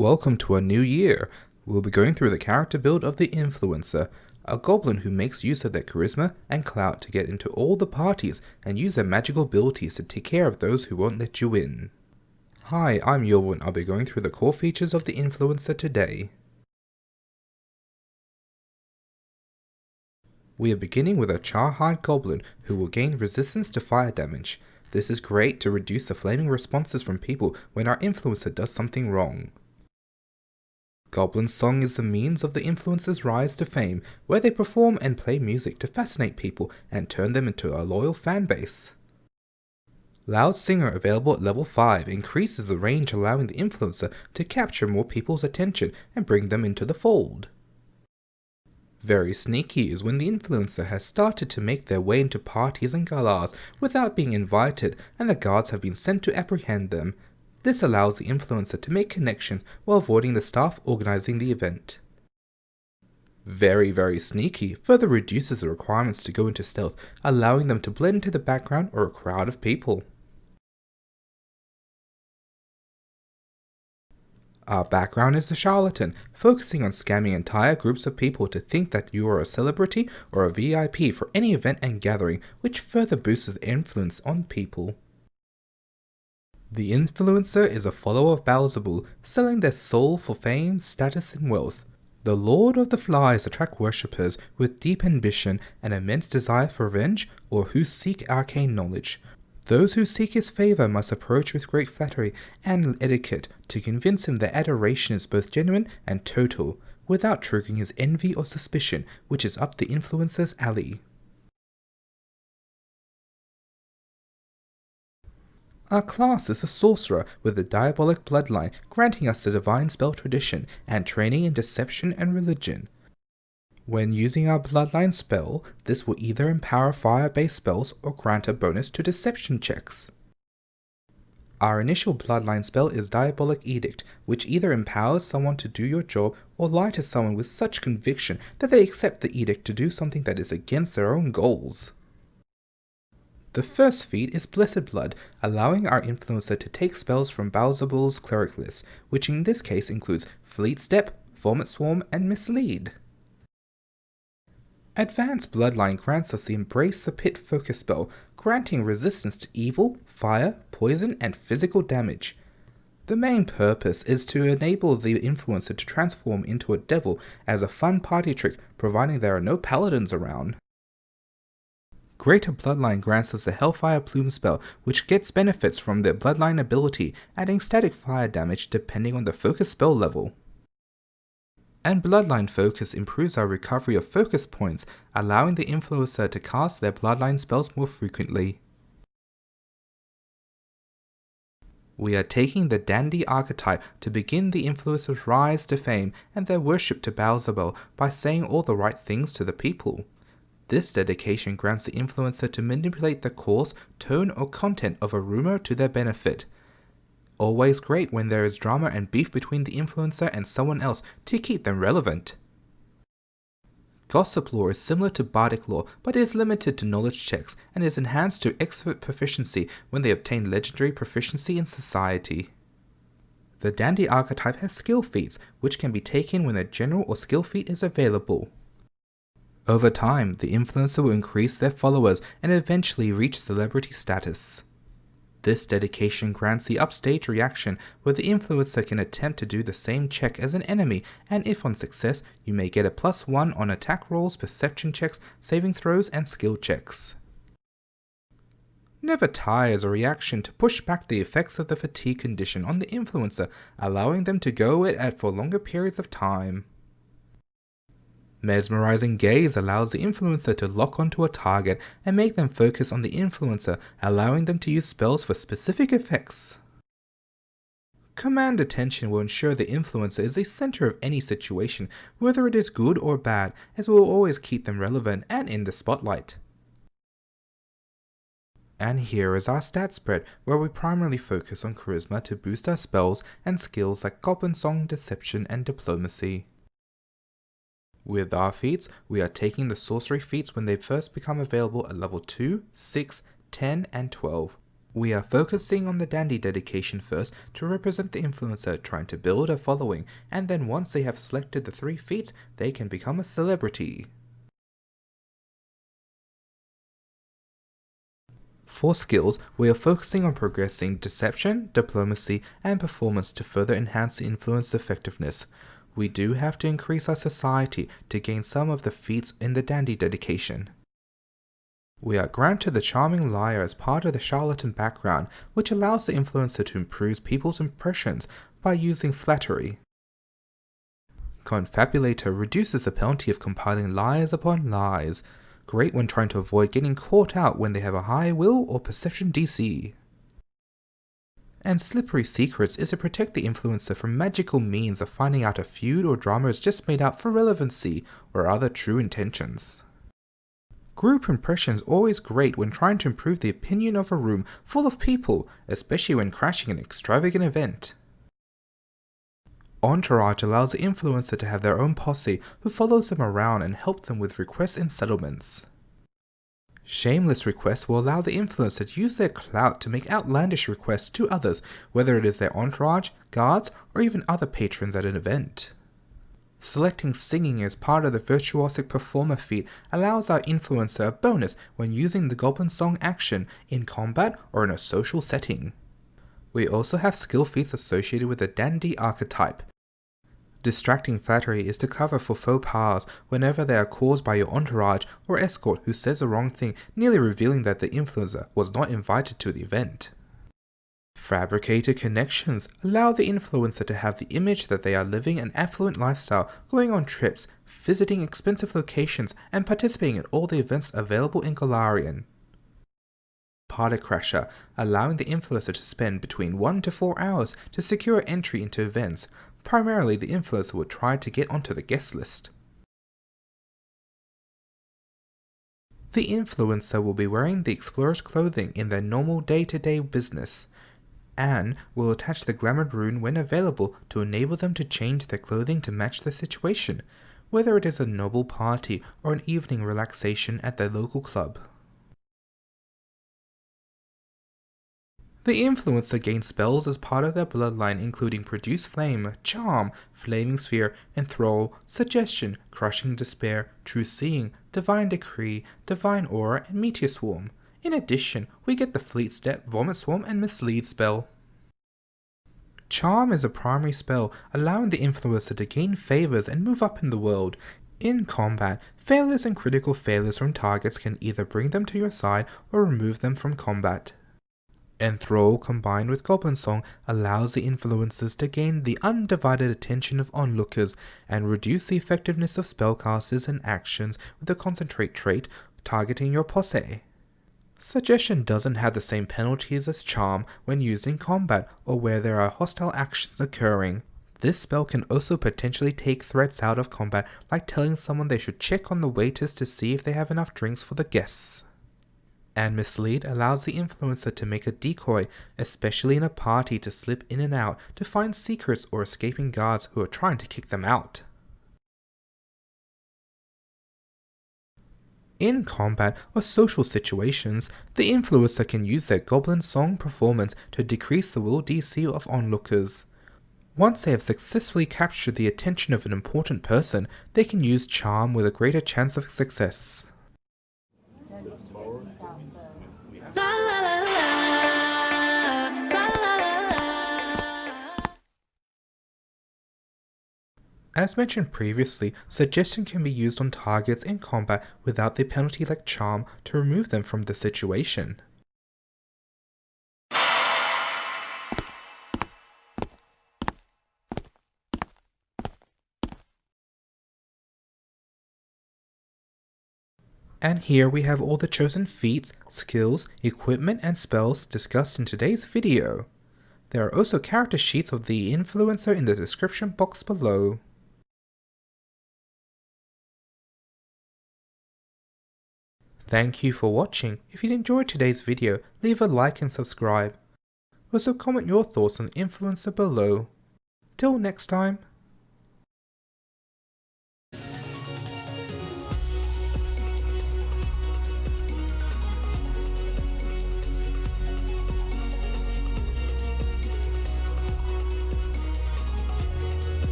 Welcome to a new year. We'll be going through the character build of the Influencer, a goblin who makes use of their charisma and clout to get into all the parties and use their magical abilities to take care of those who won't let you in. Hi, I'm Yovo and I'll be going through the core features of the Influencer today. We are beginning with a Charhide Goblin who will gain resistance to fire damage. This is great to reduce the flaming responses from people when our Influencer does something wrong. Goblin's song is the means of the Influencer's rise to fame, where they perform and play music to fascinate people and turn them into a loyal fanbase. Loud Singer, available at level 5, increases the range, allowing the Influencer to capture more people's attention and bring them into the fold. Very Sneaky is when the Influencer has started to make their way into parties and galas without being invited, and the guards have been sent to apprehend them. This allows the Influencer to make connections while avoiding the staff organizing the event. Very Sneaky further reduces the requirements to go into stealth, allowing them to blend into the background or a crowd of people. Our background is the Charlatan, focusing on scamming entire groups of people to think that you are a celebrity or a VIP for any event and gathering, which further boosts the influence on people. The Influencer is a follower of Beelzebul, selling their soul for fame, status and wealth. The Lord of the Flies attract worshippers with deep ambition and immense desire for revenge, or who seek arcane knowledge. Those who seek his favour must approach with great flattery and etiquette to convince him their adoration is both genuine and total, without triggering his envy or suspicion, which is up the Influencer's alley. Our class is a Sorcerer with a diabolic bloodline, granting us the divine spell tradition and training in deception and religion. When using our bloodline spell, this will either empower fire-based spells or grant a bonus to deception checks. Our initial bloodline spell is Diabolic Edict, which either empowers someone to do your job or lie to someone with such conviction that they accept the edict to do something that is against their own goals. The first feat is Blessed Blood, allowing our Influencer to take spells from Beelzebul's cleric list, which in this case includes Fleet Step, Vomit Swarm, and Mislead. Advanced Bloodline grants us the Embrace the Pit focus spell, granting resistance to evil, fire, poison, and physical damage. The main purpose is to enable the Influencer to transform into a devil as a fun party trick, providing there are no paladins around. Greater Bloodline grants us a Hellfire Plume spell, which gets benefits from the Bloodline ability, adding static fire damage depending on the focus spell level. And Bloodline Focus improves our recovery of focus points, allowing the Influencer to cast their Bloodline spells more frequently. We are taking the Dandy Archetype to begin the Influencer's rise to fame and their worship to Beelzebul by saying all the right things to the people. This dedication grants the Influencer to manipulate the course, tone or content of a rumor to their benefit. Always great when there is drama and beef between the Influencer and someone else to keep them relevant. Gossip lore is similar to Bardic lore, but is limited to knowledge checks and is enhanced to expert proficiency when they obtain legendary proficiency in society. The Dandy Archetype has skill feats, which can be taken when a general or skill feat is available. Over time, the Influencer will increase their followers and eventually reach celebrity status. This dedication grants the upstage reaction, where the Influencer can attempt to do the same check as an enemy, and if on success, you may get a +1 on attack rolls, perception checks, saving throws, and skill checks. Never Tire is a reaction to push back the effects of the fatigue condition on the Influencer, allowing them to go at it for longer periods of time. Mesmerizing Gaze allows the Influencer to lock onto a target and make them focus on the Influencer, allowing them to use spells for specific effects. Command Attention will ensure the Influencer is the center of any situation, whether it is good or bad, as it will always keep them relevant and in the spotlight. And here is our stat spread, where we primarily focus on charisma to boost our spells and skills like Goblin Song, Deception, and Diplomacy. With our feats, we are taking the sorcery feats when they first become available at level 2, 6, 10, and 12. We are focusing on the dandy dedication first to represent the influencer trying to build a following, and then once they have selected the 3 feats, they can become a celebrity. For skills, we are focusing on progressing deception, diplomacy, and performance to further enhance the influencer's effectiveness. We do have to increase our society to gain some of the feats in the dandy dedication. We are granted the charming liar as part of the charlatan background, which allows the influencer to improve people's impressions by using flattery. Confabulator reduces the penalty of compiling lies upon lies, great when trying to avoid getting caught out when they have a high will or perception DC. And Slippery Secrets is to protect the influencer from magical means of finding out a feud or drama is just made up for relevancy or other true intentions. Group impression is always great when trying to improve the opinion of a room full of people, especially when crashing an extravagant event. Entourage allows the influencer to have their own posse who follows them around and help them with requests and settlements. Shameless requests will allow the influencer to use their clout to make outlandish requests to others, whether it is their entourage, guards, or even other patrons at an event. Selecting singing as part of the virtuosic performer feat allows our influencer a bonus when using the Goblin song action in combat or in a social setting. We also have skill feats associated with the dandy archetype. Distracting flattery is to cover for faux pas whenever they are caused by your entourage or escort who says the wrong thing, nearly revealing that the influencer was not invited to the event. Fabricated connections allow the influencer to have the image that they are living an affluent lifestyle, going on trips, visiting expensive locations, and participating in all the events available in Golarion. Party Crasher, allowing the influencer to spend between 1 to 4 hours to secure entry into events. Primarily, the influencer will try to get onto the guest list. The influencer will be wearing the explorer's clothing in their normal day-to-day business, and will attach the glamour rune when available to enable them to change their clothing to match the situation, whether it is a noble party or an evening relaxation at their local club. The influencer gains spells as part of their bloodline including Produce Flame, Charm, Flaming Sphere, Enthrall, Suggestion, Crushing Despair, True Seeing, Divine Decree, Divine Aura, and Meteor Swarm. In addition, we get the Fleet Step, Vomit Swarm, and Mislead spell. Charm is a primary spell, allowing the influencer to gain favors and move up in the world. In combat, failures and critical failures from targets can either bring them to your side or remove them from combat. Enthrall combined with Goblin Song allows the influencers to gain the undivided attention of onlookers and reduce the effectiveness of spellcasters and actions with the Concentrate trait targeting your posse. Suggestion doesn't have the same penalties as Charm when used in combat or where there are hostile actions occurring. This spell can also potentially take threats out of combat, like telling someone they should check on the waiters to see if they have enough drinks for the guests. And Mislead allows the influencer to make a decoy, especially in a party, to slip in and out to find secrets or escaping guards who are trying to kick them out. In combat or social situations, the influencer can use their Goblin Song performance to decrease the will DC of onlookers. Once they have successfully captured the attention of an important person, they can use Charm with a greater chance of success. As mentioned previously, Suggestion can be used on targets in combat without the penalty like Charm to remove them from the situation. And here we have all the chosen feats, skills, equipment, and spells discussed in today's video. There are also character sheets of the influencer in the description box below. Thank you for watching. If you enjoyed today's video, leave a like and subscribe. Also comment your thoughts on the influencer below. Till next time.